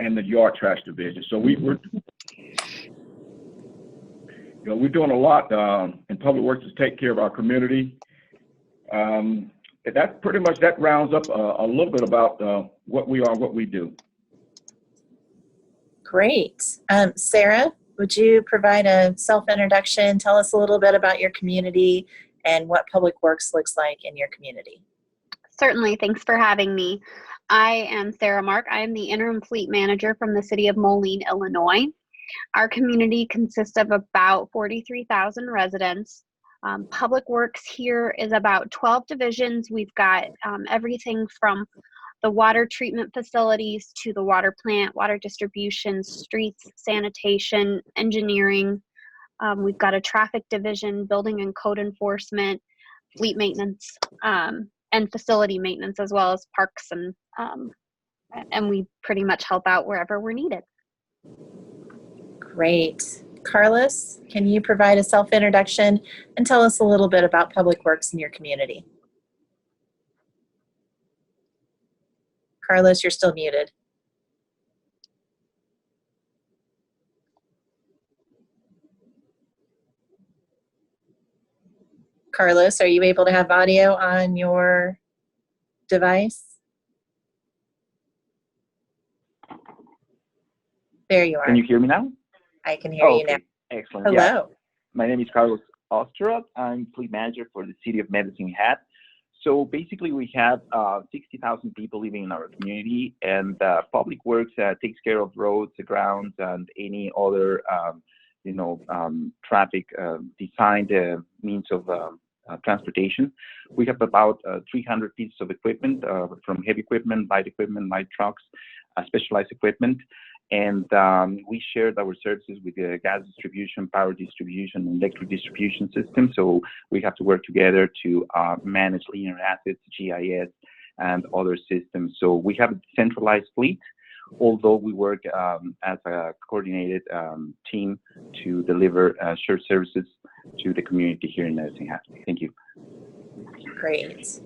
and the yard trash division. So we're doing a lot in public works to take care of our community. That pretty much rounds up a little bit about what we are, what we do. Great. Sarah, would you provide a self-introduction? Tell us a little bit about your community and what public works looks like in your community. Certainly. Thanks for having me. I am Sarah Mark. I am the interim fleet manager from the city of Moline, Illinois. Our community consists of about 43,000 residents. Public works here is about 12 divisions. We've got everything from the water treatment facilities to the water plant, water distribution, streets, sanitation, engineering. We've got a traffic division, building and code enforcement, fleet maintenance, and facility maintenance, as well as parks, and we pretty much help out wherever we're needed. Great. Carlos, can you provide a self-introduction and tell us a little bit about public works in your community? Carlos, you're still muted. Carlos, are you able to have audio on your device? There you are. Can you hear me now? I can hear you now. Excellent. Hello. Yeah. My name is Carlos Osterot. I'm fleet manager for the city of Medicine Hat. So basically, we have 60,000 people living in our community, and public works takes care of roads, the grounds, and any other, traffic designed means of transportation. We have about 300 pieces of equipment, from heavy equipment, light trucks, specialized equipment. And we shared our services with the gas distribution, power distribution, and electric distribution system. So we have to work together to manage linear assets, GIS, and other systems. So we have a centralized fleet, although we work as a coordinated team to deliver shared services to the community here in Medicine Hat. Thank you. Great.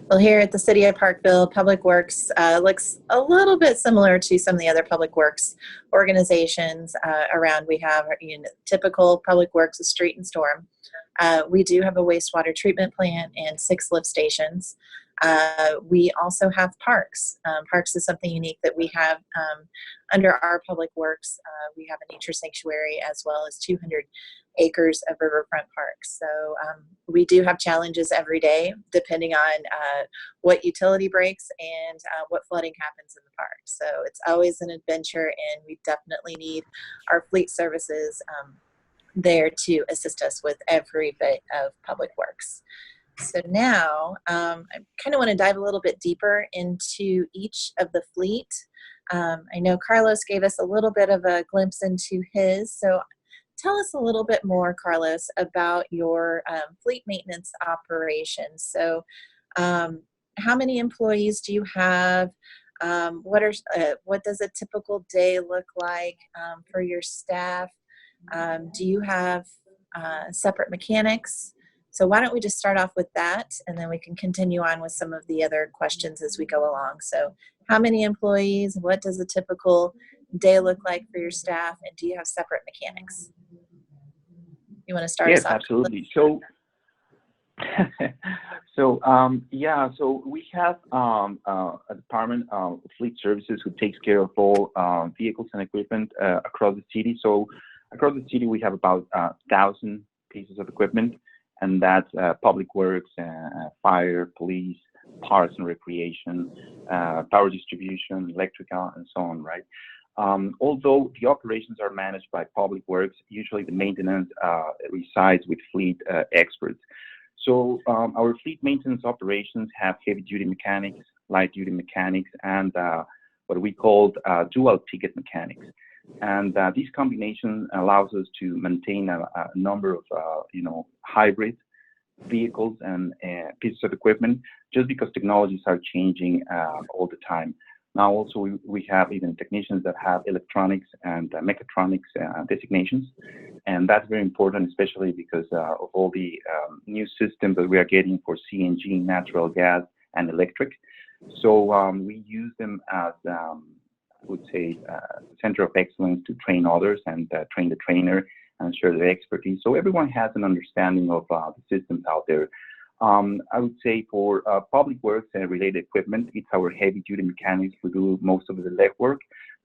Well, here at the City of Parkville, Public Works looks a little bit similar to some of the other public works organizations around. We have typical public works, a street and storm. We do have a wastewater treatment plant and 6 lift stations. We also have parks. Parks is something unique that we have under our public works. We have a nature sanctuary as well as 200 acres of riverfront parks. So we do have challenges every day depending on what utility breaks and what flooding happens in the park. So it's always an adventure, and we definitely need our fleet services there to assist us with every bit of public works. So now I kind of want to dive a little bit deeper into each of the fleet. I know Carlos gave us a little bit of a glimpse into his, so tell us a little bit more, Carlos, about your fleet maintenance operations. So how many employees do you have? What does a typical day look like for your staff? Do you have separate mechanics? So why don't we just start off with that, and then we can continue on with some of the other questions as we go along. So how many employees? What does a typical day look like for your staff? And do you have separate mechanics? You want to start us off? Yes, absolutely. So, so we have a department of fleet services who takes care of all vehicles and equipment across the city. So across the city, we have about 1,000 pieces of equipment, and that's public works, fire, police, parks and recreation, power distribution, electrical, and so on, right? Although the operations are managed by public works, usually the maintenance resides with fleet experts. So our fleet maintenance operations have heavy-duty mechanics, light-duty mechanics, and what we call dual ticket mechanics. And this combination allows us to maintain a number of, hybrid vehicles and pieces of equipment, just because technologies are changing all the time. Now, also, we have even technicians that have electronics and mechatronics designations, and that's very important, especially because of all the new systems that we are getting for CNG, natural gas, and electric. So we use them as would say, center of excellence to train others and train the trainer and share their expertise. So everyone has an understanding of the systems out there. I would say for public works and related equipment, it's our heavy duty mechanics who do most of the legwork,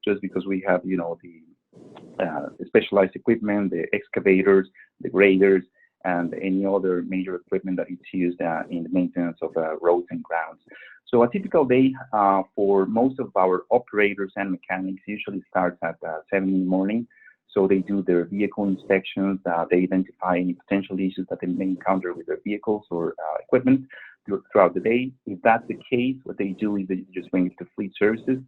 just because we have, you know, the specialized equipment, the excavators, the graders, and any other major equipment that is used in the maintenance of roads and grounds. So a typical day for most of our operators and mechanics usually starts at 7 in the morning. So they do their vehicle inspections, they identify any potential issues that they may encounter with their vehicles or equipment throughout the day. If that's the case, what they do is they just bring it to fleet services.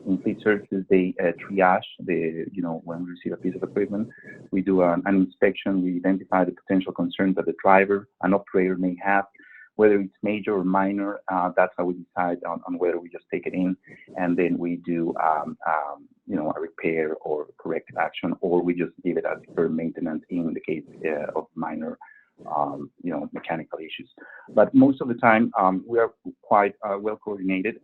In fleet services, they triage when we receive a piece of equipment, we do an inspection, we identify the potential concerns that the driver and operator may have, whether it's major or minor. That's how we decide on whether we just take it in, and then we do a repair or corrective action, or we just leave it as deferred maintenance in the case of minor mechanical issues. But most of the time, we are quite well coordinated.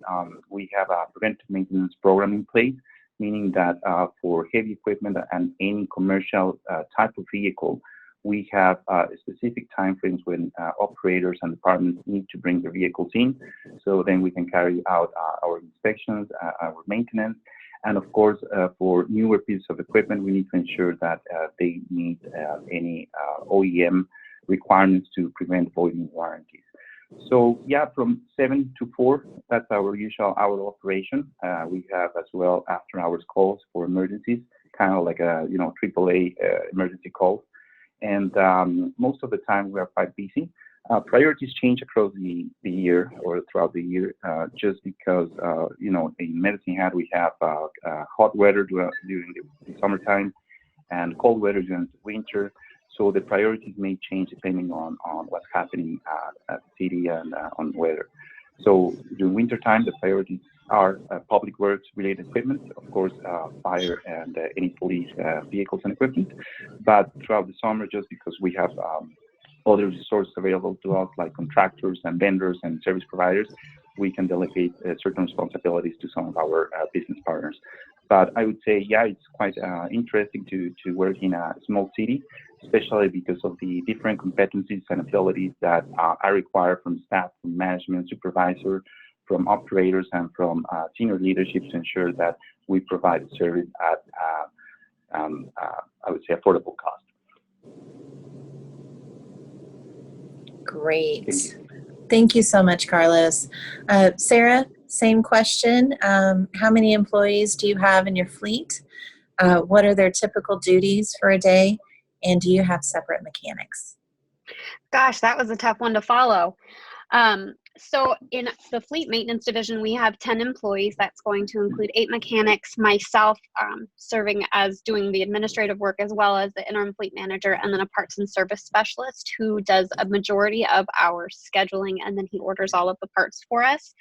We have a preventive maintenance program in place, meaning that for heavy equipment and any commercial type of vehicle, we have specific timeframes when operators and departments need to bring their vehicles in. So then we can carry out our inspections, our maintenance. And of course, for newer pieces of equipment, we need to ensure that they meet any OEM requirements to prevent voiding warranties. So yeah, from 7 to 4, that's our usual hour of operation. We have as well after hours calls for emergencies, kind of like a AAA emergency calls. And most of the time we are quite busy. Priorities change across the year or throughout the year, just because in Medicine Hat we have hot weather during the summertime and cold weather during the winter. So the priorities may change depending on what's happening at the city and on weather. So during winter time, the priorities are public works related equipment, of course, fire and any police vehicles and equipment. But throughout the summer, just because we have other resources available to us, like contractors and vendors and service providers, we can delegate certain responsibilities to some of our business partners. But I would say, yeah, it's quite interesting to work in a small city, especially because of the different competencies and abilities that are required from staff, from management, supervisor, from operators, and from senior leadership to ensure that we provide service at, I would say, affordable cost. Great. Thank you so much, Carlos. Sarah, same question. How many employees do you have in your fleet? What are their typical duties for a day? And do you have separate mechanics? Gosh, that was a tough one to follow. So in the fleet maintenance division, we have 10 employees. That's going to include 8 mechanics, myself serving as doing the administrative work, as well as the interim fleet manager, and then a parts and service specialist who does a majority of our scheduling, and then he orders all of the parts for us.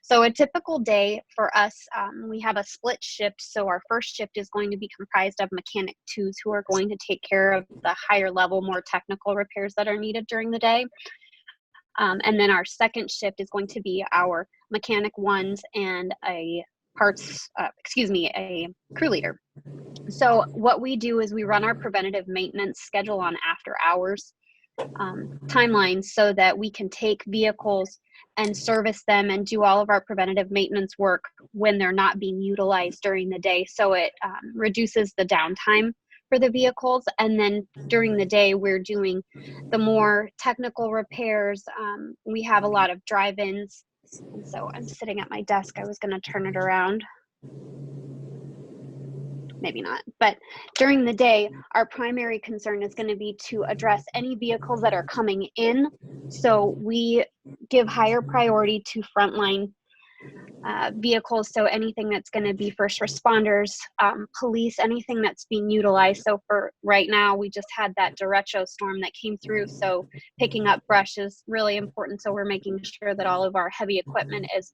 So a typical day for us, we have a split shift. So our first shift is going to be comprised of mechanic 2s who are going to take care of the higher level, more technical repairs that are needed during the day. And then our second shift is going to be our mechanic 1s and a crew leader. So what we do is we run our preventative maintenance schedule on after hours timelines so that we can take vehicles and service them and do all of our preventative maintenance work when they're not being utilized during the day. So it reduces the downtime for the vehicles. And then during the day, we're doing the more technical repairs. We have a lot of drive-ins. And so I'm sitting at my desk. I was going to turn it around. Maybe not. But during the day, our primary concern is going to be to address any vehicles that are coming in. So we give higher priority to frontline vehicles. So anything that's going to be first responders, police, anything that's being utilized. So for right now, we just had that derecho storm that came through. So picking up brush is really important. So we're making sure that all of our heavy equipment is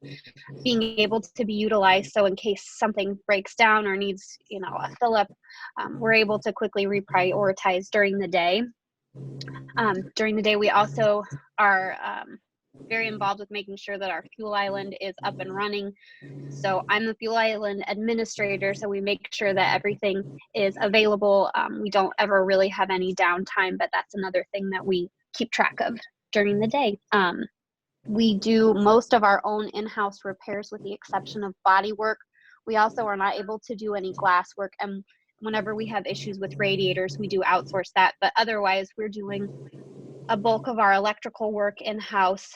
being able to be utilized. So in case something breaks down or needs, a fill up, we're able to quickly reprioritize during the day. During the day, we also are very involved with making sure that our fuel island is up and running. So I'm the fuel island administrator, so we make sure that everything is available. We don't ever really have any downtime, but that's another thing that we keep track of during the day. We do most of our own in-house repairs with the exception of body work. We also are not able to do any glass work, and whenever we have issues with radiators, we do outsource that, but otherwise we're doing a bulk of our electrical work in-house.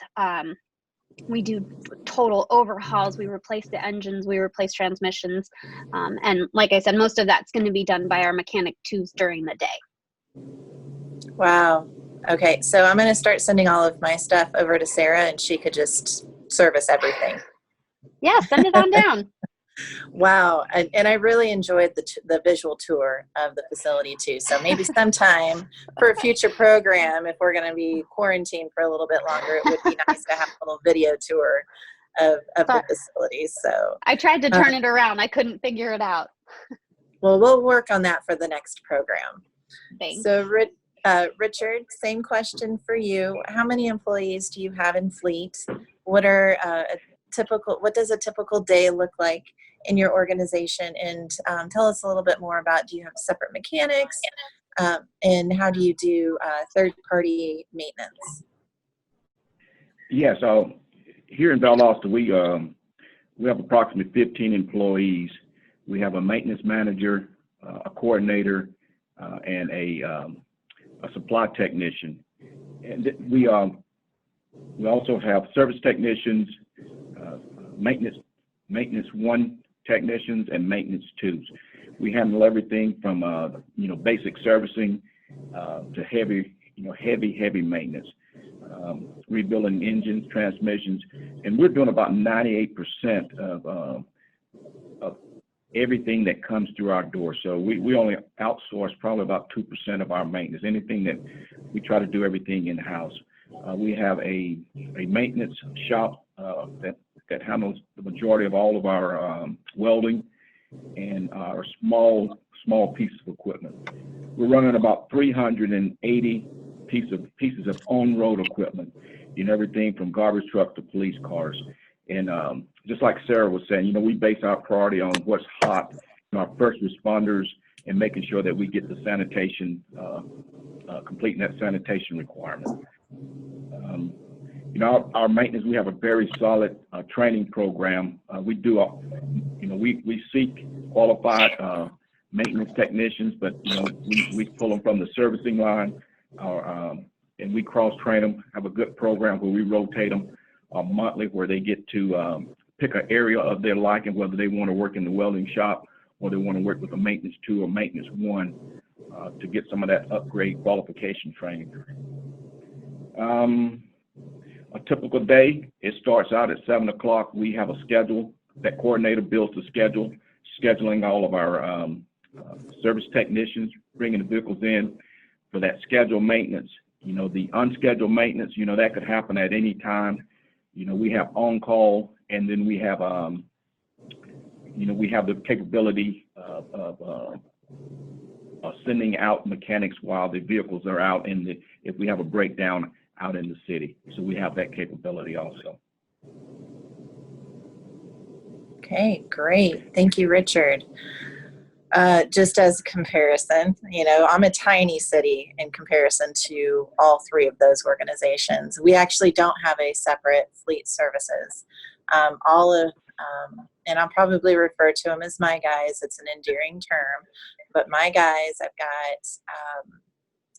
We do total overhauls. We replace the engines, we replace transmissions. And like I said, most of that's going to be done by our mechanic twos during the day. Wow. Okay, so I'm going to start sending all of my stuff over to Sarah, and she could just service everything. Yeah, send it on down. Wow, and I really enjoyed the visual tour of the facility too. So maybe sometime for a future program, if we're going to be quarantined for a little bit longer, it would be nice to have a little video tour of the facility. So I tried to turn it around. I couldn't figure it out. well, we'll work on that for the next program. Thanks. So Richard, same question for you. How many employees do you have in fleet? What does a typical day look like in your organization? And tell us a little bit more about, do you have separate mechanics? And how do you do third-party maintenance? Yeah, so here in Valdosta, we have approximately 15 employees. We have a maintenance manager, a coordinator, and a supply technician. And we also have service technicians, maintenance 1 technicians, and maintenance 2s. We handle everything from basic servicing to heavy maintenance, rebuilding engines, transmissions, and we're doing about 98% of everything that comes through our door. So we only outsource probably about 2% of our maintenance. Anything that we try to do everything in-house. We have a maintenance shop that handles the majority of all of our welding and our small pieces of equipment. We're running about 380 pieces of on-road equipment, everything from garbage trucks to police cars. And just like Sarah was saying, we base our priority on what's hot, our first responders, and making sure that we get the sanitation, completing that sanitation requirement. Our maintenance, we have a very solid training program. We do, we seek qualified maintenance technicians, but we pull them from the servicing line, and we cross-train them. Have a good program where we rotate them monthly, where they get to pick an area of their liking, whether they want to work in the welding shop or they want to work with a maintenance 2 or maintenance 1 to get some of that upgrade qualification training. A typical day, it starts out at 7 o'clock. We have a schedule. That coordinator builds the schedule, scheduling all of our service technicians, bringing the vehicles in for that scheduled maintenance. The unscheduled maintenance, that could happen at any time. We have on-call, and then we have, we have the capability of sending out mechanics while the vehicles are out if we have a breakdown out in the city. So we have that capability also. Okay, great. Thank you, Richard. Just as a comparison, I'm a tiny city in comparison to all 3 of those organizations. We actually don't have a separate fleet services. And I'll probably refer to them as my guys. It's an endearing term, but my guys, I've got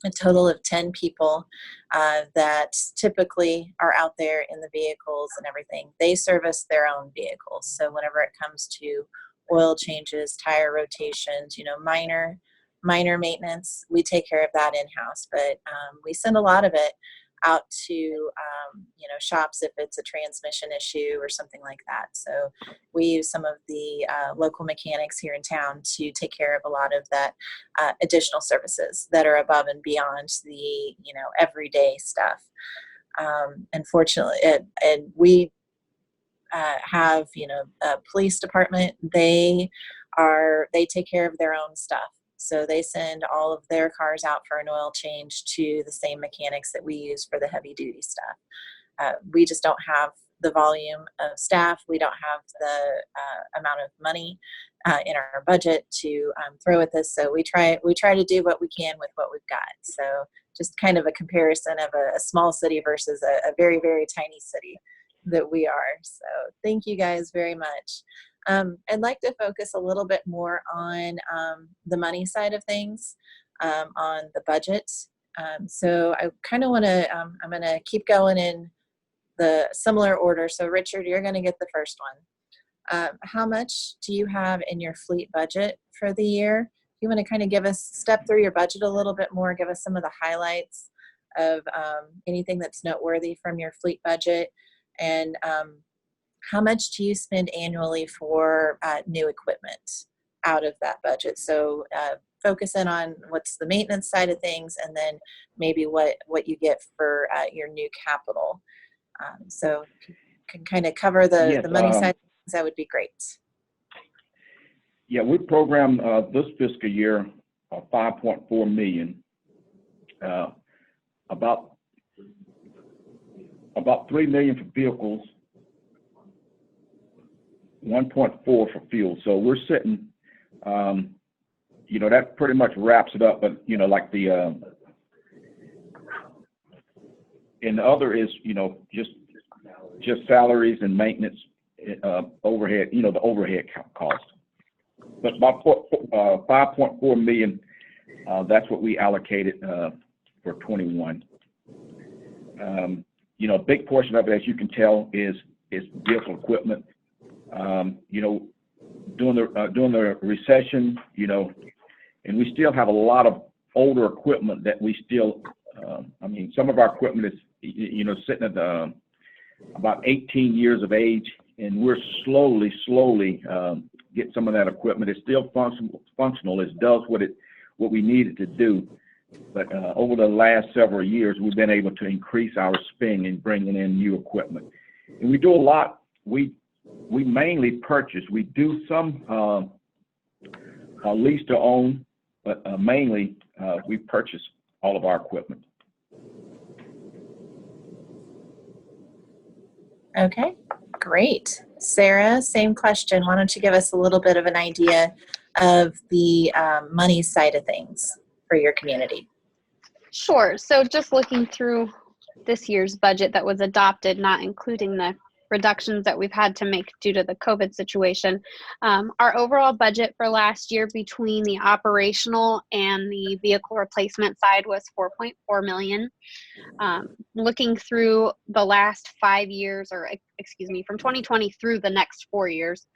a total of 10 people that typically are out there in the vehicles and everything. They service their own vehicles. So whenever it comes to oil changes, tire rotations, minor maintenance, we take care of that in-house. But we send a lot of it out to, shops if it's a transmission issue or something like that. So we use some of the local mechanics here in town to take care of a lot of that additional services that are above and beyond the, everyday stuff. Unfortunately, and we have, a police department. They take care of their own stuff. So they send all of their cars out for an oil change to the same mechanics that we use for the heavy duty stuff. we just don't have the volume of staff. We don't have the amount of money in our budget to throw at this. So we try to do what we can with what we've got. So just kind of a comparison of a small city versus a very, very tiny city that we are. So thank you guys very much. I'd like to focus a little bit more on the money side of things, on the budget. So I kind of want to, I'm going to keep going in the similar order. So Richard, you're going to get the first one. How much do you have in your fleet budget for the year? You want to kind of step through your budget a little bit more, give us some of the highlights of anything that's noteworthy from your fleet budget, and how much do you spend annually for new equipment out of that budget? So focus in on what's the maintenance side of things, and then maybe what you get for your new capital. So if you can kind of cover the money side of things, that would be great. Yeah, we programmed this fiscal year 5.4 million. About 3 million for vehicles, 1.4 for fuel. So we're sitting, that pretty much wraps it up. But like and the other is just salaries and maintenance, overhead, the overhead cost. But about 5.4 million, that's what we allocated for 21. A big portion of it, as you can tell, is vehicle equipment. During the recession, and we still have a lot of older equipment that we still, some of our equipment is, sitting at about 18 years of age, and we're slowly get some of that equipment. It's still functional. It does what we need it to do. But over the last several years, we've been able to increase our spending and bringing in new equipment. And we do a lot. We mainly purchase. We do some lease to own, but mainly we purchase all of our equipment. Okay, great. Sarah, same question. Why don't you give us a little bit of an idea of the money side of things for your community? Sure. So just looking through this year's budget that was adopted, not including the reductions that we've had to make due to the COVID situation, our overall budget for last year between the operational and the vehicle replacement side was 4.4 million. Looking through the last 5 years, or excuse me, from 2020 through the next 4 years,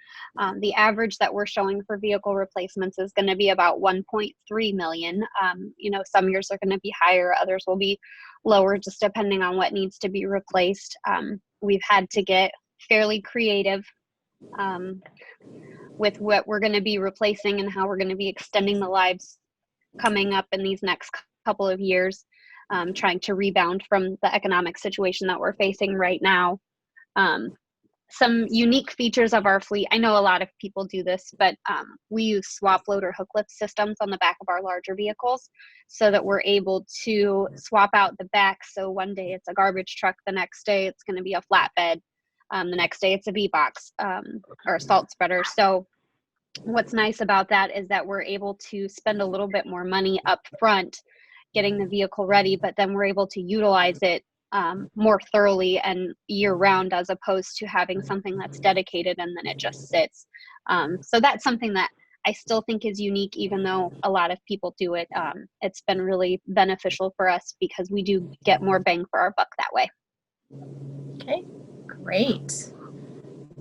the average that we're showing for vehicle replacements is going to be about 1.3 million. Some years are going to be higher, others will be lower, just depending on what needs to be replaced. We've had to get fairly creative with what we're going to be replacing and how we're going to be extending the lives coming up in these next couple of years, trying to rebound from the economic situation that we're facing right now. Some unique features of our fleet. I know a lot of people do this, but we use swap load or hook lift systems on the back of our larger vehicles so that we're able to swap out the back. So one day it's a garbage truck, the next day it's going to be a flatbed, the next day it's a V-box or a salt spreader. So what's nice about that is that we're able to spend a little bit more money up front getting the vehicle ready, but then we're able to utilize it more thoroughly and year round, as opposed to having something that's dedicated and then it just sits. So that's something that I still think is unique, even though a lot of people do it. It's been really beneficial for us because we do get more bang for our buck that way. Okay, great.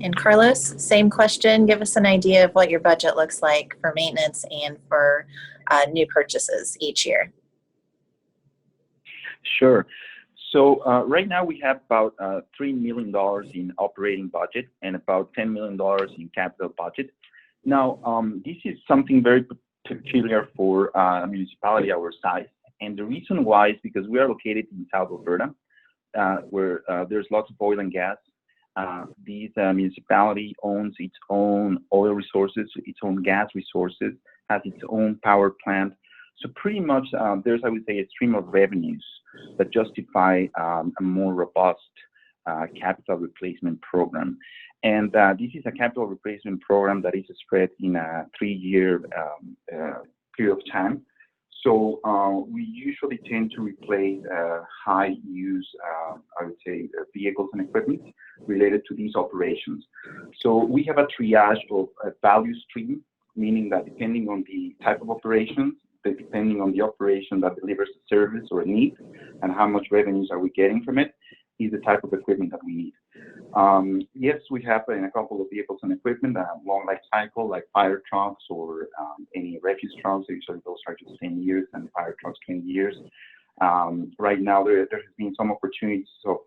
And Carlos, same question. Give us an idea of what your budget looks like for maintenance and for new purchases each year. Sure. So right now we have about $3 million in operating budget and about $10 million in capital budget. Now, this is something very peculiar for a municipality our size. And the reason why is because we are located in South Alberta, where there's lots of oil and gas. This municipality owns its own oil resources, its own gas resources, has its own power plant. So pretty much there's, I would say, a stream of revenues that justify a more robust capital replacement program. And this is a capital replacement program that is spread in a 3-year period of time. So we usually tend to replace high-use, I would say, vehicles and equipment related to these operations. So we have a triage of a value stream, meaning that depending on the type of operations, depending on the operation that delivers a service or a need, and how much revenues are we getting from it, is the type of equipment that we need. Yes, we have in a couple of vehicles and equipment a long life cycle, like fire trucks or any refuse trucks. Usually those are just 10 years, and fire trucks 20 years. Right now, there has been some opportunities of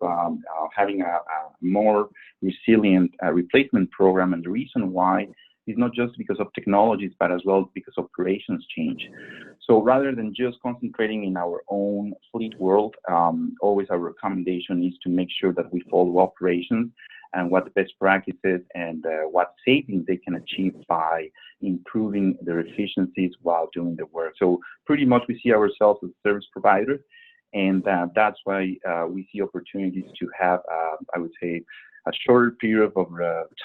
having a more resilient replacement program, and the reason why is not just because of technologies, but as well because operations change. So rather than just concentrating in our own fleet world, always our recommendation is to make sure that we follow operations and what the best practices and what savings they can achieve by improving their efficiencies while doing the work. So pretty much we see ourselves as service providers, and that's why we see opportunities to have, I would say, a shorter period of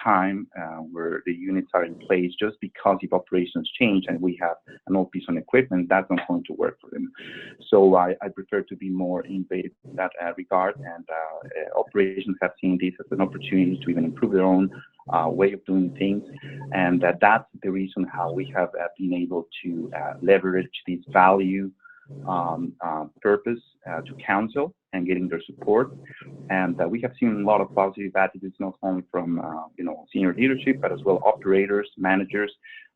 time where the units are in place, just because if operations change and we have an old piece of equipment, that's not going to work for them. So I prefer to be more innovative in that regard, and operations have seen this as an opportunity to even improve their own way of doing things, and that's the reason how we have been able to leverage this value purpose to council and getting their support. And we have seen a lot of positive attitudes, not only from senior leadership, but as well operators, managers,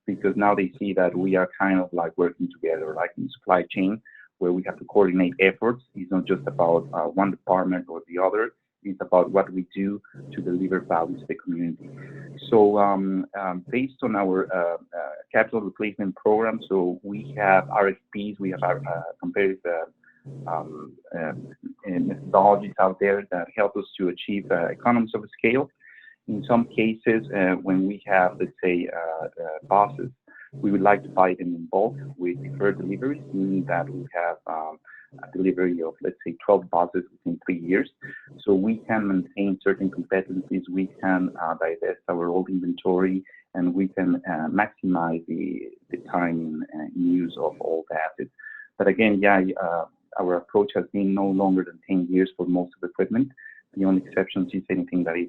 because now they see that we are kind of like working together, like in supply chain, where we have to coordinate efforts. It's not just about one department or the other. It's about what we do to deliver value to the community. So based on our capital replacement program, so we have RFPs, we have our competitive methodologies out there that help us to achieve economies of scale. In some cases, when we have, let's say, buses, we would like to buy them in bulk with deferred deliveries, meaning that we have a delivery of, let's say, 12 buses within 3 years. So we can maintain certain competencies, we can divest our old inventory, and we can maximize the time and use of all the assets. But again, our approach has been no longer than 10 years for most of the equipment. The only exception is anything that is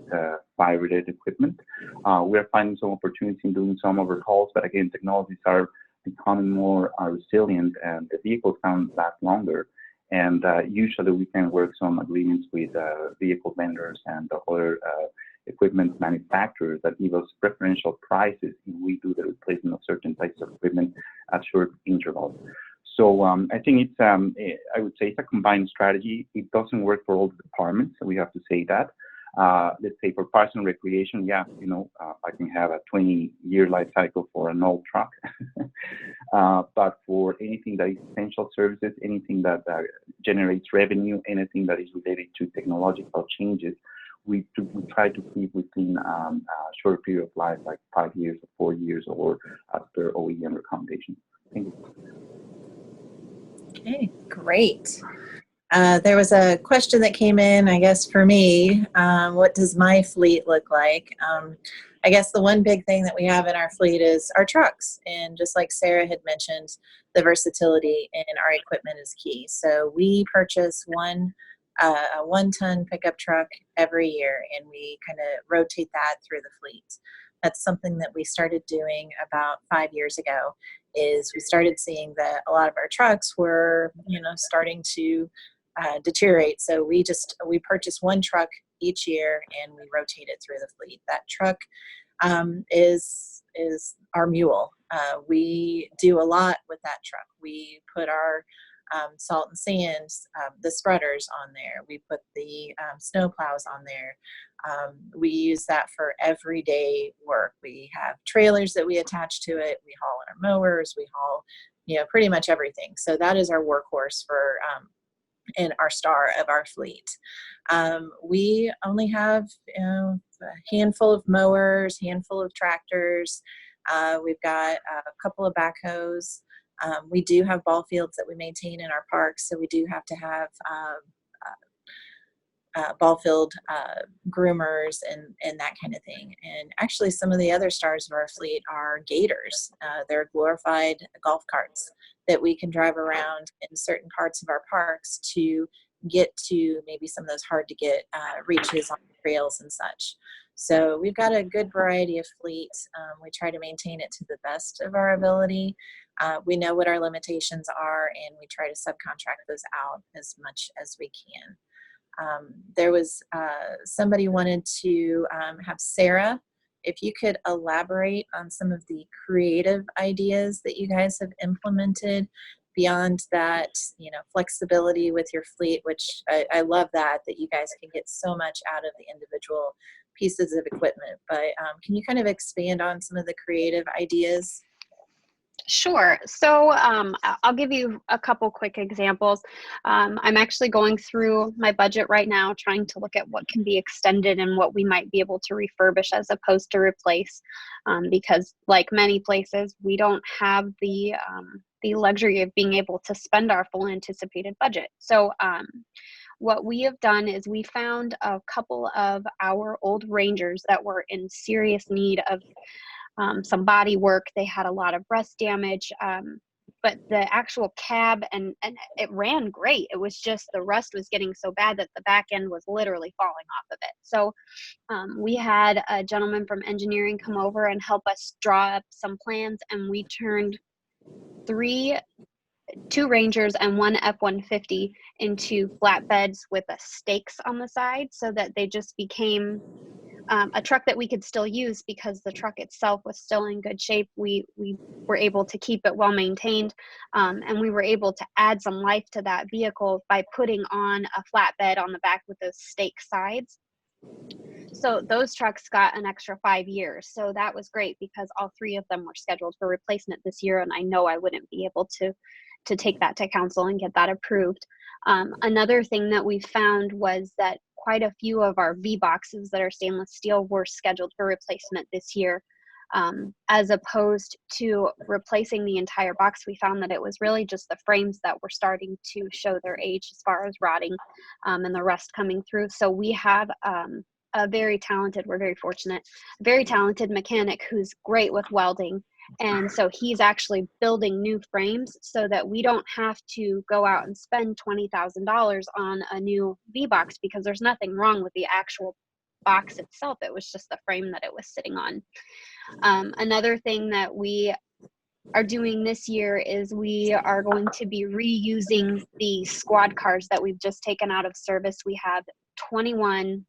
fire-related equipment. We are finding some opportunities in doing some overhauls, but again, technologies are becoming more resilient, and the vehicles can last longer. And usually we can work some agreements with vehicle vendors and other equipment manufacturers that give us preferential prices if we do the replacement of certain types of equipment at short intervals. So I think it's, I would say it's a combined strategy. It doesn't work for all the departments, so we have to say that. Let's say for parks and recreation, I can have a 20-year life cycle for an old truck. But for anything that is essential services, anything that generates revenue, anything that is related to technological changes, we try to keep within a short period of life, like 5 years or 4 years, or after OEM recommendation. Thank you. Okay, great. There was a question that came in, I guess, for me. What does my fleet look like? I guess the one big thing that we have in our fleet is our trucks. And just like Sarah had mentioned, the versatility in our equipment is key. So we purchase a 1-ton pickup truck every year, and we kind of rotate that through the fleet. That's something that we started doing about 5 years ago. Is we started seeing that a lot of our trucks were, starting to deteriorate. So we purchase one truck each year, and we rotate it through the fleet. That truck is our mule. We do a lot with that truck. We put our salt and sand, the spreaders on there. We put the snow plows on there. We use that for everyday work. We have trailers that we attach to it. We haul our mowers. We haul, pretty much everything. So that is our workhorse for and our star of our fleet. We only have a handful of mowers, handful of tractors. We've got a couple of backhoes. We do have ball fields that we maintain in our parks, so we do have to have ball field groomers and that kind of thing. And actually, some of the other stars of our fleet are gators. They're glorified golf carts that we can drive around in certain parts of our parks to get to maybe some of those hard to get reaches on trails and such. So we've got a good variety of fleet. We try to maintain it to the best of our ability. We know what our limitations are, and we try to subcontract those out as much as we can. There was somebody wanted to have Sarah, if you could elaborate on some of the creative ideas that you guys have implemented beyond that, flexibility with your fleet, which I love that you guys can get so much out of the individual pieces of equipment. But can you kind of expand on some of the creative ideas? Sure. So I'll give you a couple quick examples. I'm actually going through my budget right now, trying to look at what can be extended and what we might be able to refurbish as opposed to replace, because like many places, we don't have the luxury of being able to spend our full anticipated budget. So what we have done is we found a couple of our old Rangers that were in serious need of some body work. They had a lot of rust damage, but the actual cab and it ran great. It was just the rust was getting so bad that the back end was literally falling off of it. So we had a gentleman from engineering come over and help us draw up some plans, and we turned two Rangers and one F-150 into flatbeds with stakes on the side, so that they just became a truck that we could still use because the truck itself was still in good shape. We were able to keep it well maintained, and we were able to add some life to that vehicle by putting on a flatbed on the back with those stake sides. So those trucks got an extra 5 years. So that was great because all three of them were scheduled for replacement this year, and I know I wouldn't be able to take that to council and get that approved. Another thing that we found was that quite a few of our V boxes that are stainless steel were scheduled for replacement this year. As opposed to replacing the entire box, we found that it was really just the frames that were starting to show their age as far as rotting and the rust coming through. So we have a very talented, we're very fortunate, very talented mechanic who's great with welding. And so he's actually building new frames so that we don't have to go out and spend $20,000 on a new V-box, because there's nothing wrong with the actual box itself. It was just the frame that it was sitting on. Another thing that we are doing this year is we are going to be reusing the squad cars that we've just taken out of service. We have 21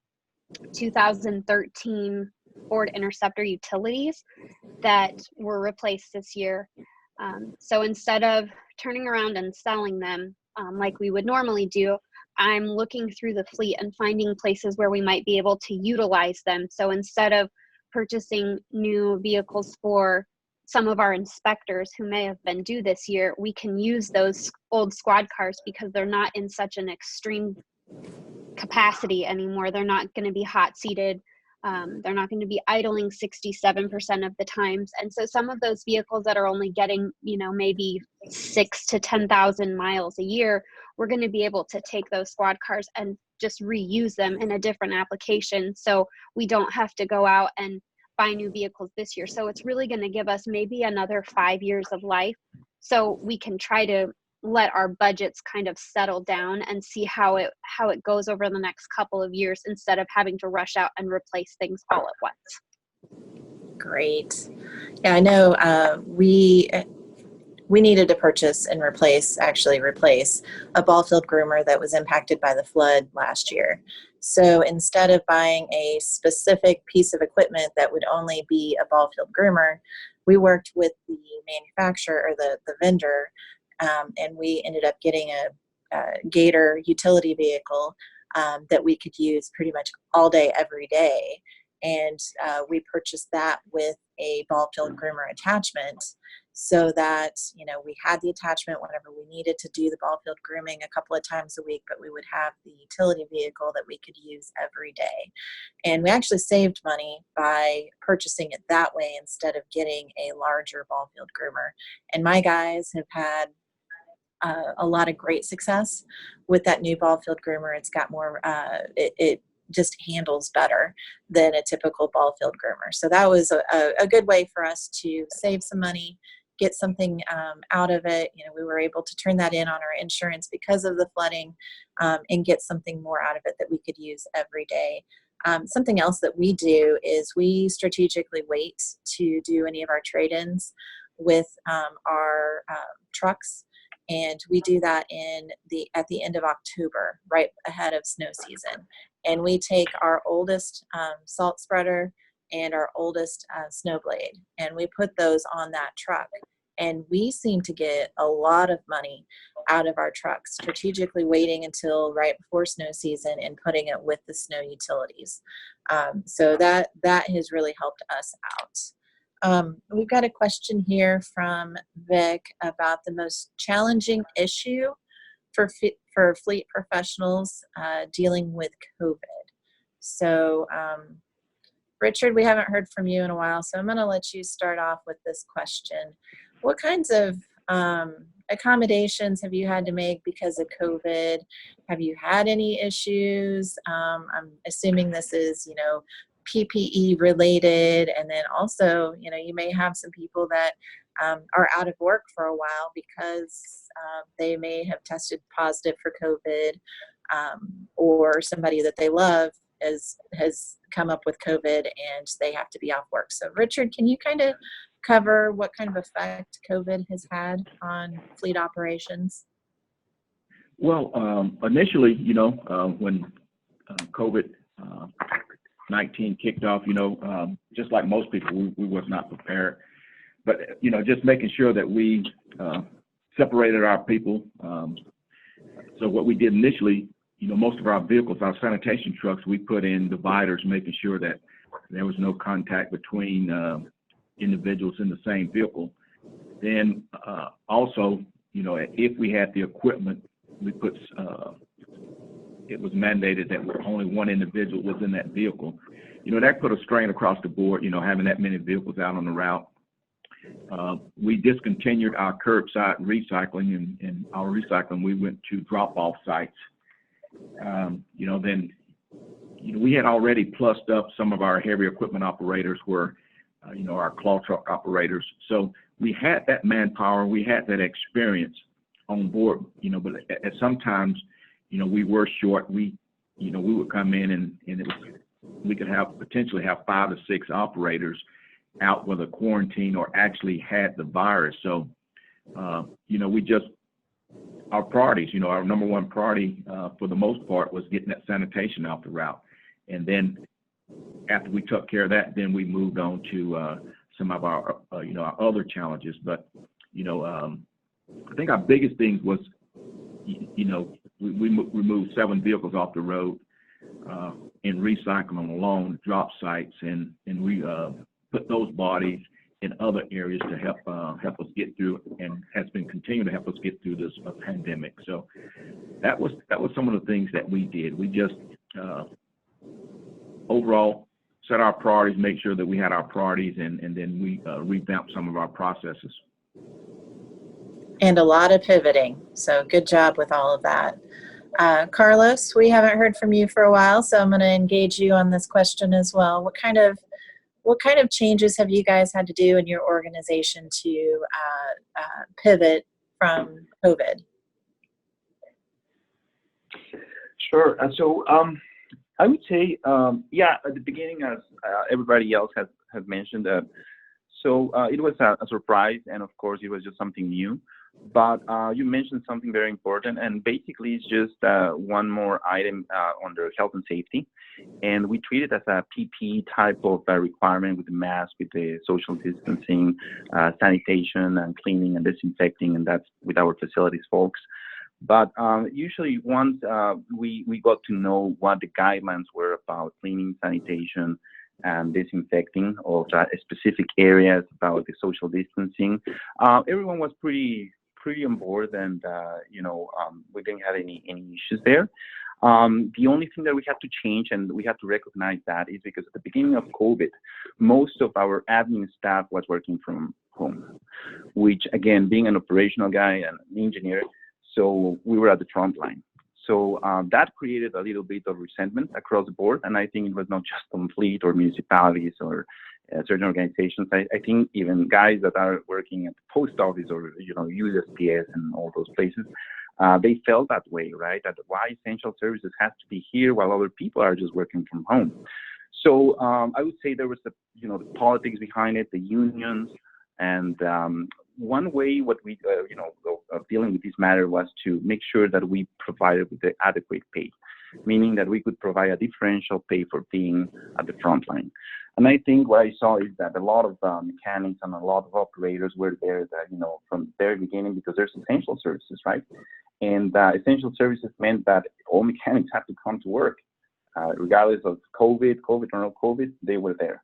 2013 Ford Interceptor utilities that were replaced this year. So instead of turning around and selling them like we would normally do, I'm looking through the fleet and finding places where we might be able to utilize them. So instead of purchasing new vehicles for some of our inspectors who may have been due this year, we can use those old squad cars because they're not in such an extreme capacity anymore. They're not going to be hot seated. They're not going to be idling 67% of the times. And so some of those vehicles that are only getting, maybe 6,000 to 10,000 miles a year, we're going to be able to take those squad cars and just reuse them in a different application. So we don't have to go out and buy new vehicles this year. So it's really going to give us maybe another 5 years of life. So we can try to let our budgets kind of settle down and see how it goes over the next couple of years instead of having to rush out and replace things all at once. Great. Yeah, I know we needed to purchase and replace a ball field groomer that was impacted by the flood last year. So instead of buying a specific piece of equipment that would only be a ball field groomer, we worked with the manufacturer or the vendor, and we ended up getting a Gator utility vehicle that we could use pretty much all day, every day. And we purchased that with a ball field groomer attachment, so that we had the attachment whenever we needed to do the ball field grooming a couple of times a week, but we would have the utility vehicle that we could use every day. And we actually saved money by purchasing it that way instead of getting a larger ball field groomer. And my guys have had a lot of great success with that new ball field groomer. It's got more, it just handles better than a typical ball field groomer. So that was a good way for us to save some money, get something out of it. You know, we were able to turn that in on our insurance because of the flooding, and get something more out of it that we could use every day. Something else that we do is we strategically wait to do any of our trade-ins with our trucks, and we do that at the end of October, right ahead of snow season. And we take our oldest salt spreader and our oldest snow blade, and we put those on that truck. And we seem to get a lot of money out of our trucks, strategically waiting until right before snow season and putting it with the snow utilities. So that has really helped us out. We've got a question here from Vic about the most challenging issue for fleet professionals dealing with COVID. So, Richard, we haven't heard from you in a while, so I'm going to let you start off with this question. What kinds of accommodations have you had to make because of COVID? Have you had any issues? I'm assuming this is, PPE related, and then also, you may have some people that are out of work for a while because they may have tested positive for COVID, or somebody that they love has come up with COVID and they have to be off work. So Richard, can you kind of cover what kind of effect COVID has had on fleet operations? Well, initially, when COVID-19 kicked off, just like most people, we was not prepared. But, just making sure that we separated our people. So what we did initially, most of our vehicles, our sanitation trucks, we put in dividers, making sure that there was no contact between individuals in the same vehicle. Then also, if we had the equipment, we put, it was mandated that only one individual was in that vehicle. That put a strain across the board, having that many vehicles out on the route. We discontinued our curbside recycling, and our recycling, we went to drop-off sites. Then, we had already plussed up some of our heavy equipment operators were, our claw truck operators. So we had that manpower, we had that experience on board, but at sometimes, we were short. We would come in and we could potentially have 5 to 6 operators out with a quarantine or actually had the virus. So, our priorities, our number one priority for the most part was getting that sanitation out the route. And then after we took care of that, then we moved on to some of our, our other challenges. But, I think our biggest thing was, we removed 7 vehicles off the road and recycled them along drop sites, and we put those bodies in other areas to help us get through, and has been continuing to help us get through this pandemic. So that was some of the things that we did. We just overall set our priorities, make sure that we had our priorities, and then we revamped some of our processes. And a lot of pivoting. So good job with all of that. Carlos, we haven't heard from you for a while, so I'm going to engage you on this question as well. What kind of changes have you guys had to do in your organization to pivot from COVID? Sure. So I would say, at the beginning, as everybody else has mentioned, so it was a surprise, and of course, it was just something new. But you mentioned something very important, and basically it's just one more item under health and safety. And we treat it as a PPE type of requirement with the mask, with the social distancing, sanitation and cleaning and disinfecting, and that's with our facilities folks. But usually once we got to know what the guidelines were about cleaning, sanitation, and disinfecting of specific areas, about the social distancing, everyone was pretty on board, and we didn't have any issues there. The only thing that we had to change, and we had to recognize that, is because at the beginning of COVID, most of our admin staff was working from home, which again, being an operational guy and an engineer, So we were at the front line. So that created a little bit of resentment across the board. And I think it was not just on fleet or municipalities or certain organizations. I think even guys that are working at the post office or, USPS and all those places, they felt that way, right? That why essential services have to be here while other people are just working from home. So I would say there was the politics behind it, the unions, and one way what we, dealing with this matter was to make sure that we provided with the adequate pay, meaning that we could provide a differential pay for being at the front line. And I think what I saw is that a lot of mechanics and a lot of operators were there that, from the very beginning, because there's essential services, right? And essential services meant that all mechanics have to come to work, regardless of COVID or no COVID, they were there.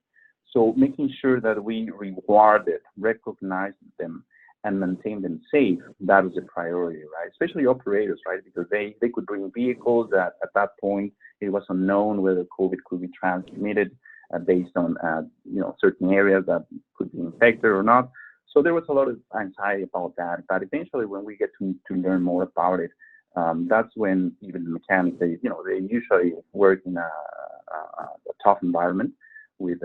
So making sure that we rewarded, recognized them, and maintained them safe, that was a priority, right? Especially operators, right? Because they could bring vehicles that at that point, it was unknown whether COVID could be transmitted based on, certain areas that could be infected or not. So there was a lot of anxiety about that. But eventually, when we get to learn more about it, that's when even the mechanics, they usually work in a tough environment with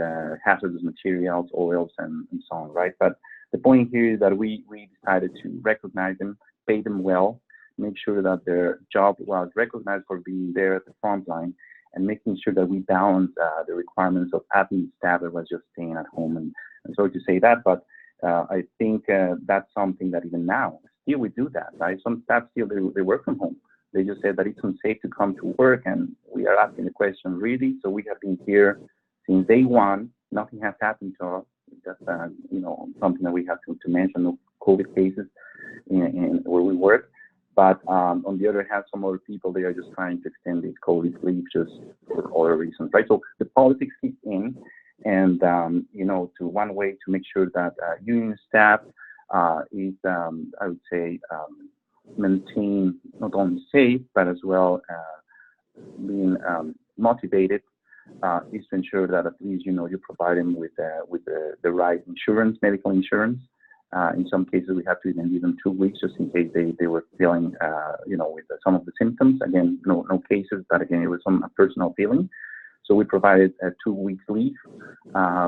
hazardous materials, oils, and so on, right? But the point here is that we decided to recognize them, pay them well, make sure that their job was recognized for being there at the front line, and making sure that we balance the requirements of admin staff that was just staying at home. And sorry to say that, but I think that's something that even now, still we do that, right? Some staff still, they work from home. They just said that it's unsafe to come to work, and we are asking the question, really? So we have been here since day one. Nothing has happened to us. Just, something that we have to mention, no COVID cases in where we work. But on the other hand, some other people, they are just trying to extend this COVID leave just for other reasons, right? So the politics kick in, and, to one way to make sure that union staff is, I would say, maintain not only safe, but as well being motivated is to ensure that at least, you provide them with the right insurance, medical insurance. In some cases, we have to even give them 2 weeks just in case they were feeling, with some of the symptoms. Again, no cases, but again, it was some personal feeling. So we provided a 2 weeks leave.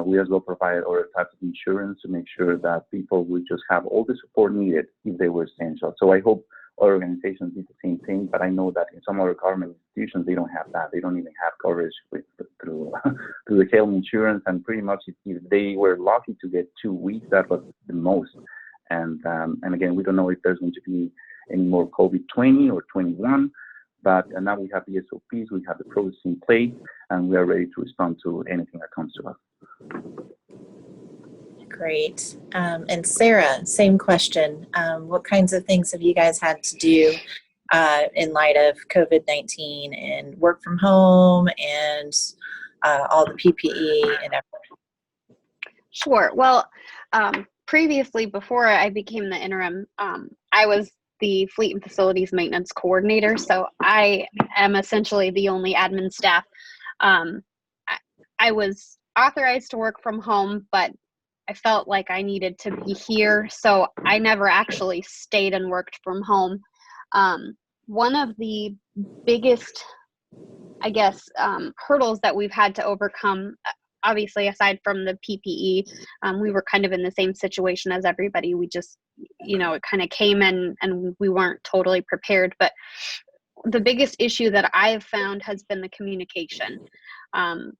We as well provided other types of insurance to make sure that people would just have all the support needed if they were essential. So I hope other organizations did the same thing, but I know that in some other government institutions, they don't have that. They don't even have coverage through the health insurance, and pretty much if they were lucky to get 2 weeks, that was the most. And again, we don't know if there's going to be any more COVID-20 or 21, but now we have the SOPs, we have the process in place, and we are ready to respond to anything that comes to us. Great. And Sarah, same question. What kinds of things have you guys had to do in light of COVID-19 and work from home and all the PPE and everything? Sure. Well, previously, before I became the interim, I was the fleet and facilities maintenance coordinator. So I am essentially the only admin staff. I was authorized to work from home, but I felt like I needed to be here. So I never actually stayed and worked from home. One of the biggest, I guess, hurdles that we've had to overcome, obviously, aside from the PPE, we were kind of in the same situation as everybody. We just, it kind of came in and we weren't totally prepared. But the biggest issue that I've found has been the communication.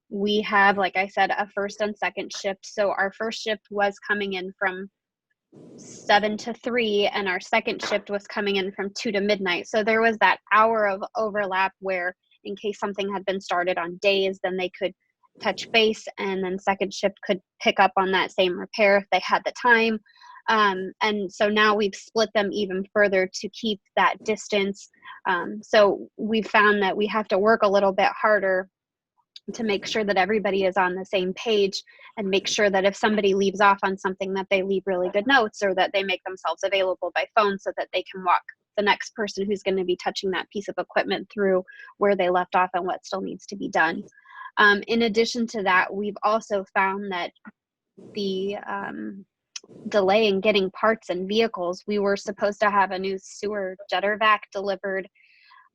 We have, like I said, a first and second shift. So our first shift was coming in from 7 to 3, and our second shift was coming in from 2 to midnight. So there was that hour of overlap where, in case something had been started on days, then they could touch base, and then second shift could pick up on that same repair if they had the time. And so now we've split them even further to keep that distance. So we've found that we have to work a little bit harder to make sure that everybody is on the same page, and make sure that if somebody leaves off on something, that they leave really good notes, or that they make themselves available by phone so that they can walk the next person who's going to be touching that piece of equipment through where they left off and what still needs to be done. In addition to that, we've also found that the delay in getting parts and vehicles. We were supposed to have a new sewer jetter vac delivered,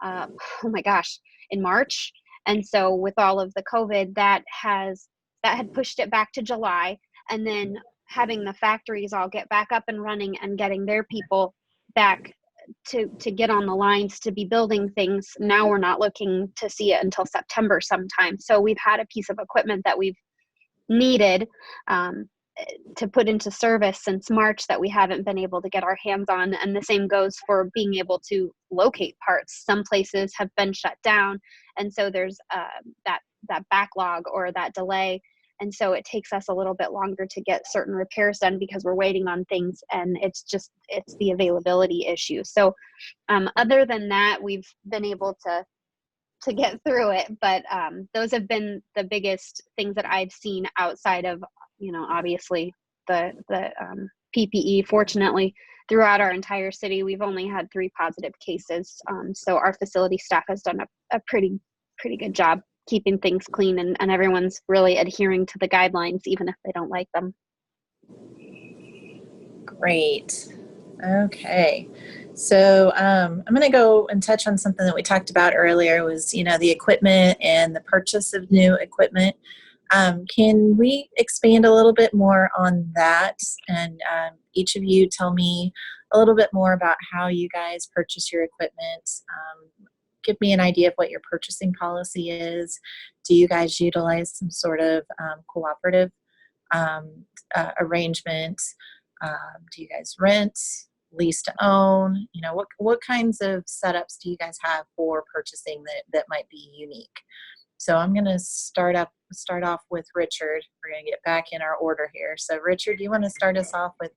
oh my gosh, in March. And so with all of the COVID, that had pushed it back to July. And then having the factories all get back up and running and getting their people back to get on the lines to be building things. Now we're not looking to see it until September sometime. So we've had a piece of equipment that we've needed to put into service since March that we haven't been able to get our hands on. And the same goes for being able to locate parts. Some places have been shut down. And so there's that backlog or that delay. And so it takes us a little bit longer to get certain repairs done because we're waiting on things, and it's the availability issue. So other than that, we've been able to get through it. But those have been the biggest things that I've seen outside of, obviously the PPE. Fortunately, throughout our entire city, we've only had 3 positive cases. So our facility staff has done a pretty good job keeping things clean, and everyone's really adhering to the guidelines, even if they don't like them. Great. Okay. So I'm going to go and touch on something that we talked about earlier was, the equipment and the purchase of new equipment. Can we expand a little bit more on that? And each of you tell me a little bit more about how you guys purchase your equipment. Give me an idea of what your purchasing policy is. Do you guys utilize some sort of cooperative arrangement? Do you guys rent, lease to own? What kinds of setups do you guys have for purchasing that might be unique? So I'm going to start off with Richard. We're going to get back in our order here. So Richard, do you want to start us off with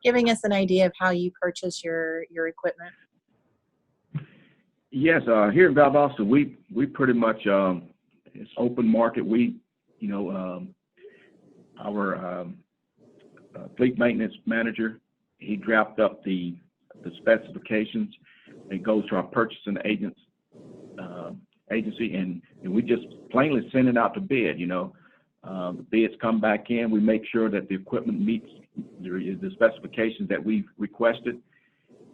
giving us an idea of how you purchase your equipment? Yes, here in Valdosta, we pretty much it's open market. Our fleet maintenance manager, he drafted up the specifications. It goes to our purchasing agency, and we just plainly send it out to bid. The bids come back in. We make sure that the equipment meets the specifications that we've requested,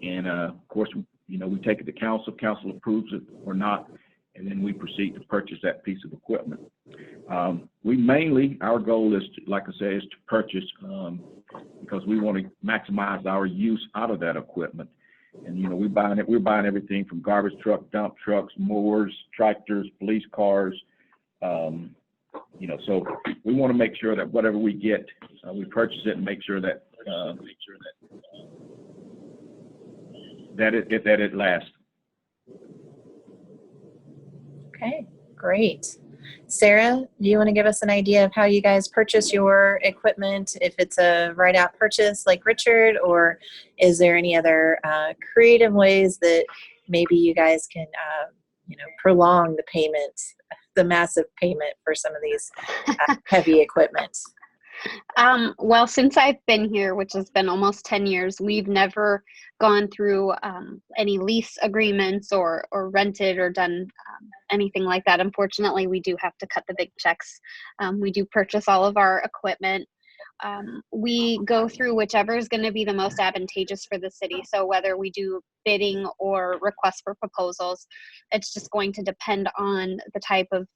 and of course, we take it to council. Council approves it or not, and then we proceed to purchase that piece of equipment. Our goal is to, like I say, is to purchase because we want to maximize our use out of that equipment. And we're buying everything from garbage truck, dump trucks, mowers, tractors, police cars. So we want to make sure that whatever we get, we purchase it and make sure that it lasts. Okay, great. Sarah, do you want to give us an idea of how you guys purchase your equipment, if it's a right-out purchase like Richard, or is there any other creative ways that maybe you guys can, prolong the payment, the massive payment for some of these heavy equipment? Well, since I've been here, which has been almost 10 years, we've never gone through any lease agreements or rented or done anything like that. Unfortunately, we do have to cut the big checks. We do purchase all of our equipment. We go through whichever is going to be the most advantageous for the city. So whether we do bidding or requests for proposals, it's just going to depend on the type of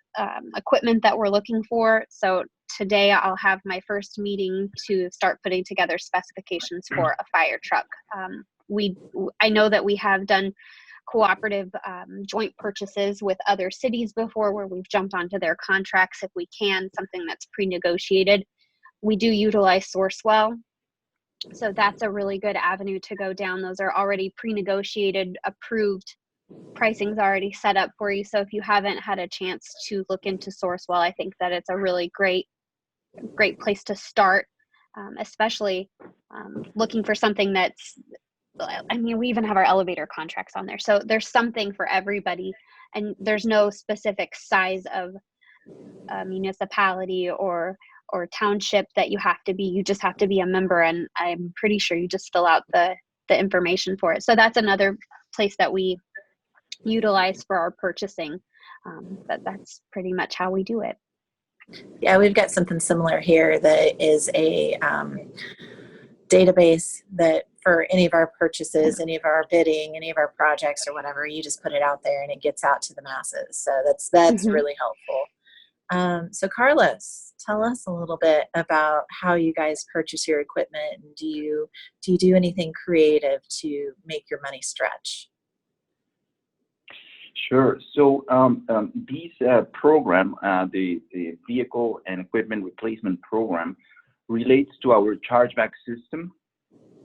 equipment that we're looking for. So today I'll have my first meeting to start putting together specifications for a fire truck. I know that we have done cooperative joint purchases with other cities before where we've jumped onto their contracts if we can, something that's pre-negotiated. We do utilize Sourcewell, so that's a really good avenue to go down. Those are already pre-negotiated, approved, pricing's already set up for you. So if you haven't had a chance to look into Sourcewell, I think that it's a really great place to start, especially looking for something that's, we even have our elevator contracts on there. So there's something for everybody, and there's no specific size of municipality or township that you just have to be a member, and I'm pretty sure you just fill out the information for it. So that's another place that we utilize for our purchasing, but that's pretty much how we do it. Yeah, we've got something similar here that is database that for any of our purchases, any of our bidding, any of our projects or whatever, you just put it out there and it gets out to the masses. So that's Mhm. really helpful. So Carlos, tell us a little bit about how you guys purchase your equipment, and do you do anything creative to make your money stretch? Sure. So this program, the Vehicle and Equipment Replacement Program, relates to our chargeback system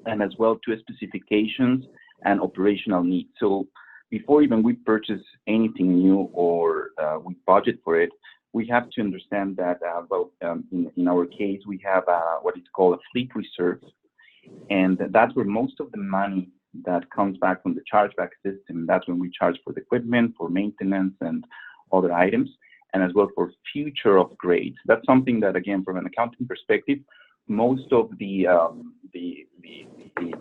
and as well to specifications and operational needs. So before even we purchase anything new or we budget for it, we have to understand that, in our case, we have what is called a fleet reserve, and that's where most of the money that comes back from the chargeback system, that's when we charge for the equipment, for maintenance, and other items, and as well for future upgrades. That's something that, again, from an accounting perspective, most of the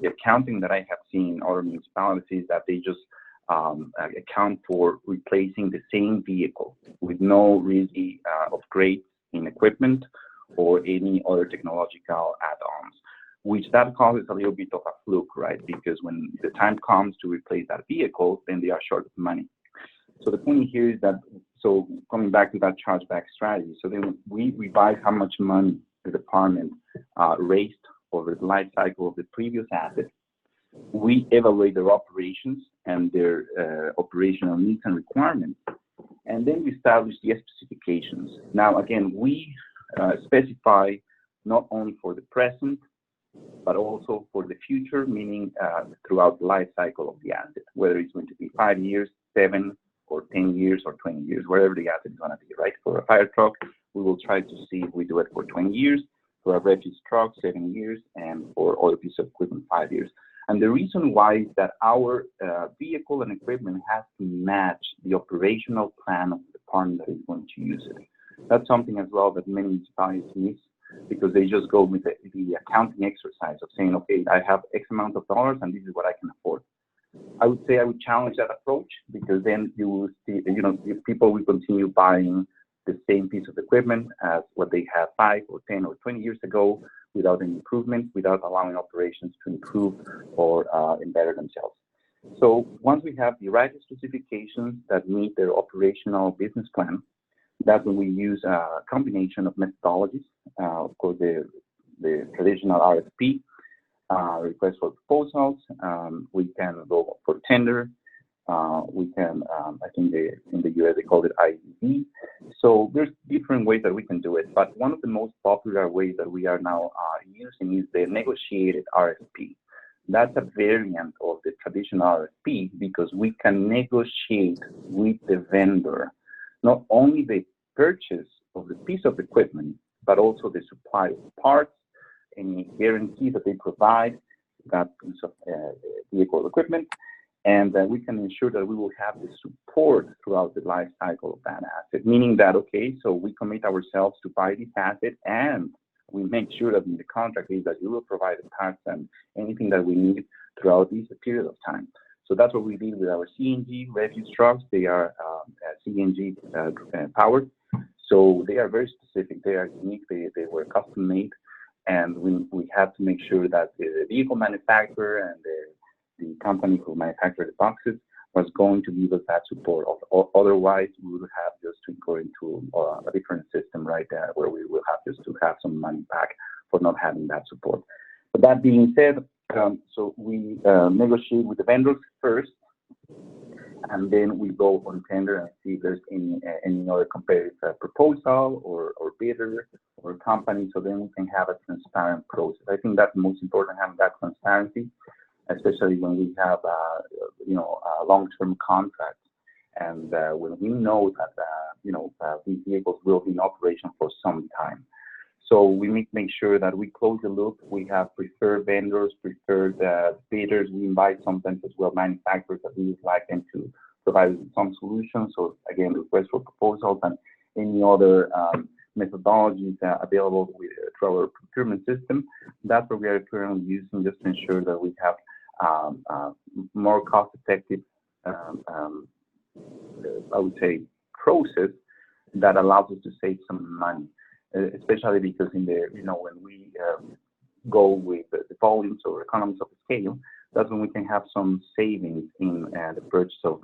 accounting that I have seen in other municipalities, that they just account for replacing the same vehicle with no really upgrades in equipment or any other technological add-ons, which that causes a little bit of a fluke, right? Because when the time comes to replace that vehicle, then they are short of money. So the point here is that, so coming back to that chargeback strategy, so then we revise how much money the department raised over the life cycle of the previous asset. We evaluate their operations and their operational needs and requirements, and then we establish the specifications. Now, again, we specify not only for the present, but also for the future, meaning throughout the life cycle of the asset, whether it's going to be 5 years, 7 or 10 years or 20 years, wherever the asset is going to be, right? For a fire truck, we will try to see if we do it for 20 years, for a refuse truck, 7 years, and for other pieces of equipment, 5 years. And the reason why is that our vehicle and equipment has to match the operational plan of the department that is going to use it. That's something as well that many municipalities miss, because they just go with the accounting exercise of saying, okay, I have X amount of dollars and this is what I can afford. I would say I would challenge that approach, because then you will see, people will continue buying the same piece of equipment as what they had 5 or 10 or 20 years ago, without any improvement, without allowing operations to improve or better themselves. So once we have the right specifications that meet their operational business plan, that's when we use a combination of methodologies. Of course, the traditional RFP, request for proposals. We can go for tender. We can, I think in the US they call it IDD. So there's different ways that we can do it. But one of the most popular ways that we are now using is the negotiated RFP. That's a variant of the traditional RFP, because we can negotiate with the vendor not only the purchase of the piece of equipment, but also the supply of parts, any guarantee that they provide that piece of vehicle equipment, and we can ensure that we will have the support throughout the life cycle of that asset, meaning that, okay, so we commit ourselves to buy this asset, and we make sure that in the contract is that you will provide the parts and anything that we need throughout this period of time. So that's what we did with our CNG refuse trucks. They are CNG powered. So they are very specific. They are unique. They were custom made. And we had to make sure that the vehicle manufacturer and the company who manufactured the boxes was going to give us that support. Otherwise, we would have just to go into a different system right there, where we will have just to have some money back for not having that support. But that being said, so we negotiate with the vendors first, and then we go on tender and see if there's any other competitive proposal or bidder or company, so then we can have a transparent process. I think that's most important, having that transparency, especially when we have long-term contracts, and when we know that these vehicles will be in operation for some time. So we need to make sure that we close the loop. We have preferred vendors, preferred bidders. We invite sometimes as well manufacturers that we would like them to provide some solutions. So again, request for proposals and any other methodologies available through our procurement system. That's what we are currently using, just to ensure that we have more cost-effective, I would say, process that allows us to save some money. Especially because when we go with the volumes or economies of scale, that's when we can have some savings in the purchase of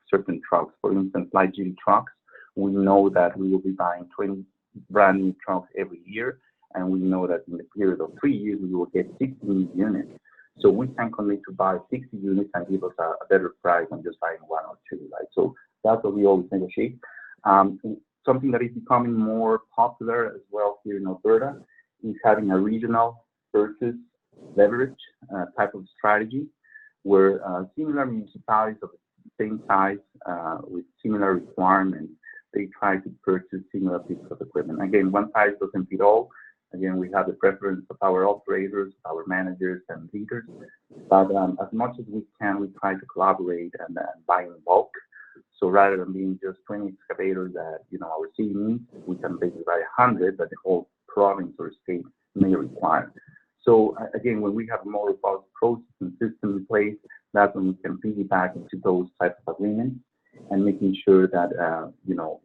certain trucks. For instance, light duty trucks, we know that we will be buying 20 brand new trucks every year, and we know that in the period of 3 years, we will get 60 new units. So we can commit to buy 60 units and give us a better price than just buying one or two, right? So that's what we always negotiate. Something that is becoming more popular as well here in Alberta is having a regional purchase leverage type of strategy, where similar municipalities of the same size with similar requirements, they try to purchase similar pieces of equipment. Again, one size doesn't fit all. Again, we have the preference of our operators, our managers, and leaders. But as much as we can, we try to collaborate and buy in bulk. So rather than being just 20 excavators that our city needs, we can basically buy 100 that the whole province or state may require. So again, when we have a more robust process and system in place, that's when we can piggyback into those types of agreements and making sure that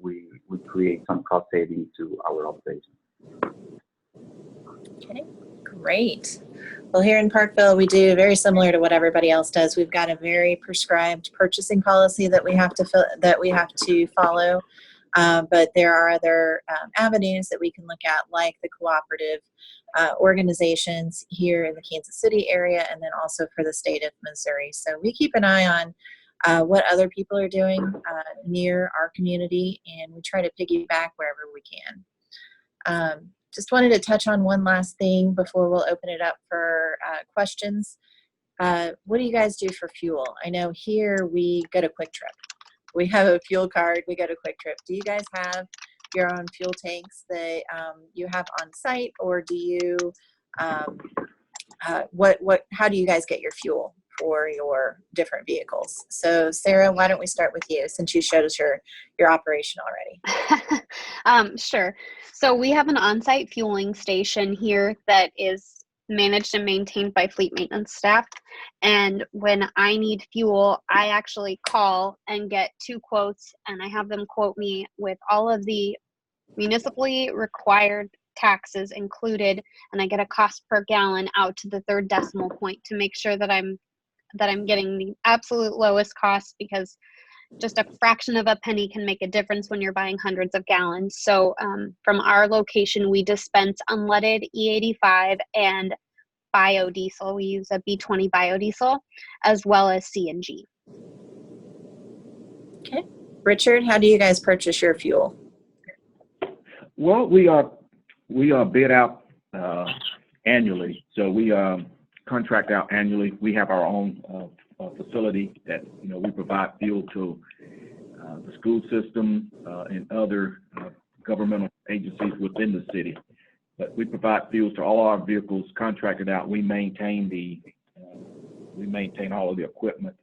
we create some cost savings to our operations. Okay, great. Well, here in Parkville, we do very similar to what everybody else does. We've got a very prescribed purchasing policy that we have to follow. But there are other avenues that we can look at, like the cooperative organizations here in the Kansas City area, and then also for the state of Missouri. So we keep an eye on what other people are doing near our community, and we try to piggyback wherever we can. Just wanted to touch on one last thing before we'll open it up for questions. What do you guys do for fuel? I know here we go to Quick Trip. We have a fuel card, we go to Quick Trip. Do you guys have your own fuel tanks that you have on site, or do you, how do you guys get your fuel for your different vehicles? So Sarah, why don't we start with you, since you showed us your operation already? Sure. So we have an on-site fueling station here that is managed and maintained by fleet maintenance staff. And when I need fuel, I actually call and get 2 quotes, and I have them quote me with all of the municipally required taxes included, and I get a cost per gallon out to the 3rd decimal point to make sure that I'm getting the absolute lowest cost, because just a fraction of a penny can make a difference when you're buying hundreds of gallons. So from our location, we dispense unleaded E85 and biodiesel. We use a B20 biodiesel, as well as CNG. Okay. Richard, how do you guys purchase your fuel? Well, we are bid out annually. So we contract out annually. We have our own facility that we provide fuel to the school system and other governmental agencies within the city. But we provide fuels to all our vehicles contracted out. We maintain all of the equipment,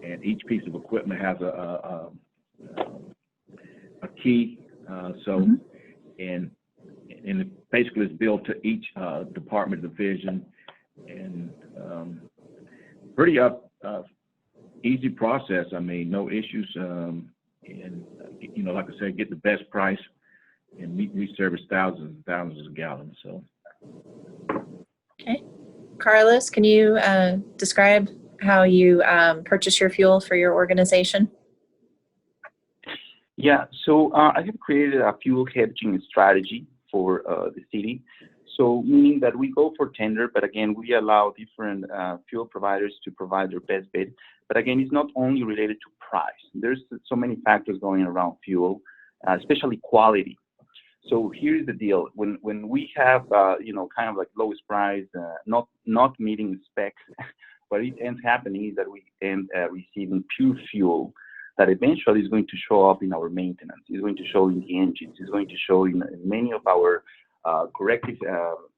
and each piece of equipment has a key. And it basically is billed to each department division, and pretty easy process. I mean, no issues, and like I said, get the best price, and we service thousands and thousands of gallons. So, okay, Carlos, can you describe how you purchase your fuel for your organization? Yeah, so I have created a fuel hedging strategy for the city. So meaning that we go for tender, but again, we allow different fuel providers to provide their best bid. But again, it's not only related to price. There's so many factors going around fuel, especially quality. So here's the deal: when we have kind of like lowest price, not meeting specs, what it ends happening is that we end receiving pure fuel that eventually is going to show up in our maintenance. It's going to show in the engines. It's going to show in many of our corrective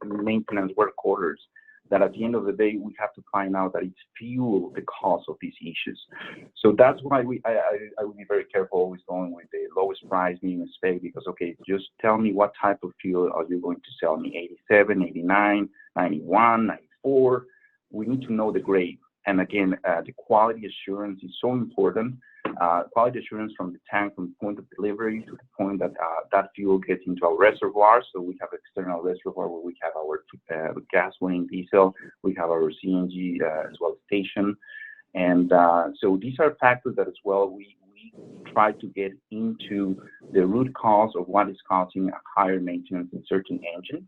maintenance work orders, that at the end of the day, we have to find out that it's fuel the cause of these issues. So that's why I would be very careful always going with the lowest price minimum spec, because, okay, just tell me what type of fuel are you going to sell me, 87, 89, 91, 94. We need to know the grade. And again, the quality assurance is so important. quality assurance from the tank, from the point of delivery to the point that that fuel gets into our reservoir. So we have external reservoir where we have our gasoline, diesel, we have our CNG as well as station. And so these are factors that as well we try to get into the root cause of what is causing a higher maintenance in certain engines.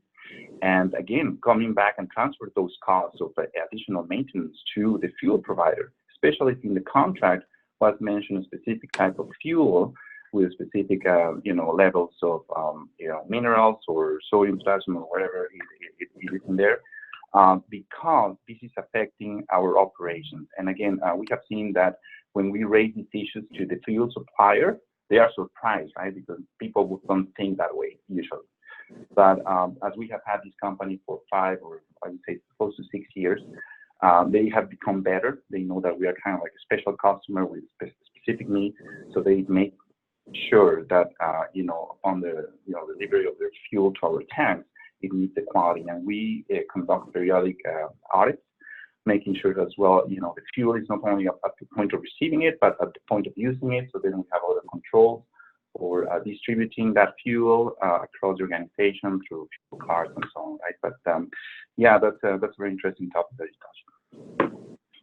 And again, coming back and transfer those costs of additional maintenance to the fuel provider, especially if in the contract was mentioned a specific type of fuel with specific, levels of, minerals or sodium, potassium, or whatever it is in there, because this is affecting our operations. And again, we have seen that when we raise these issues to the fuel supplier, they are surprised, right? Because people don't think that way usually. But as we have had this company for 5 or I would say close to 6 years, they have become better. They know that we are kind of like a special customer with specific needs, so they make sure that upon the delivery of their fuel to our tanks, it meets the quality. And we conduct periodic audits, making sure as well, the fuel is not only at the point of receiving it, but at the point of using it. So then we have other controls for distributing that fuel across the organization through fuel cards and so on, right? But that's a very interesting topic that you touched.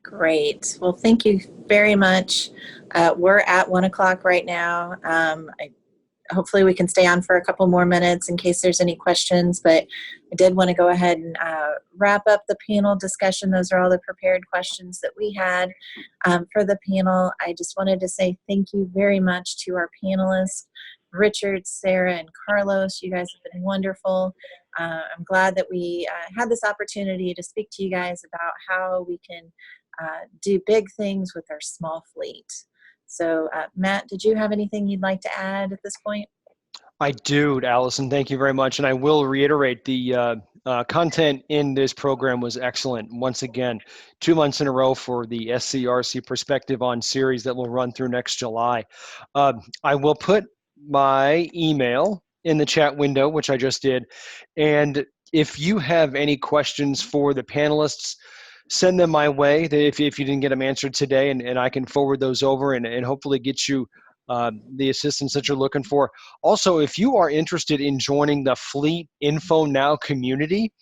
Great. Well, thank you very much. We're at 1 o'clock right now. Hopefully we can stay on for a couple more minutes in case there's any questions, but I did want to go ahead and wrap up the panel discussion. Those are all the prepared questions that we had for the panel. I just wanted to say thank you very much to our panelists, Richard, Sarah, and Carlos. You guys have been wonderful. I'm glad that we had this opportunity to speak to you guys about how we can do big things with our small fleet. So, Matt, did you have anything you'd like to add at this point? I do, Allison. Thank you very much. And I will reiterate the content in this program was excellent. Once again, 2 months in a row for the SCRC Perspective on series that will run through next July. I will put my email in the chat window, which I just did. And if you have any questions for the panelists, send them my way if you didn't get them answered today, and I can forward those over and hopefully get you the assistance that you're looking for. Also, if you are interested in joining the Fleet Info Now community,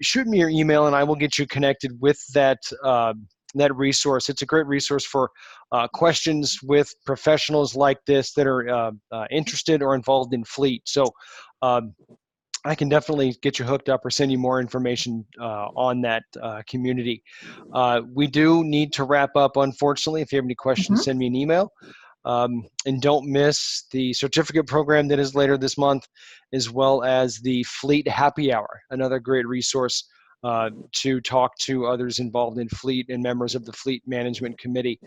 shoot me your email and I will get you connected with that resource. It's a great resource for questions with professionals like this that are interested or involved in fleet. So I can definitely get you hooked up or send you more information on that community. We do need to wrap up, unfortunately. If you have any questions, send me an email. And don't miss the certificate program that is later this month, as well as the Fleet Happy Hour, another great resource to talk to others involved in fleet and members of the Fleet Management Committee.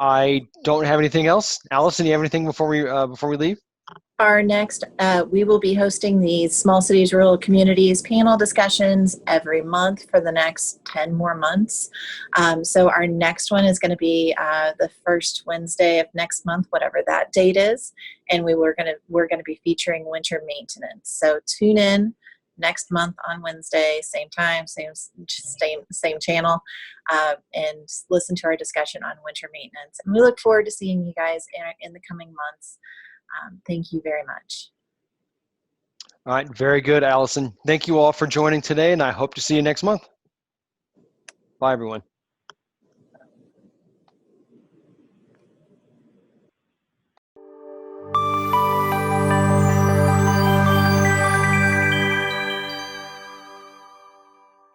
I don't have anything else. Allison, do you have anything before we leave? Our next, we will be hosting the Small Cities, Rural Communities panel discussions every month for the next 10 more months. So our next one is going to be the first Wednesday of next month, whatever that date is, and we're going to be featuring winter maintenance. So tune in next month on Wednesday, same time, same channel, and listen to our discussion on winter maintenance. And we look forward to seeing you guys in the coming months. Thank you very much. All right, very good, Allison. Thank you all for joining today, and I hope to see you next month. Bye, everyone.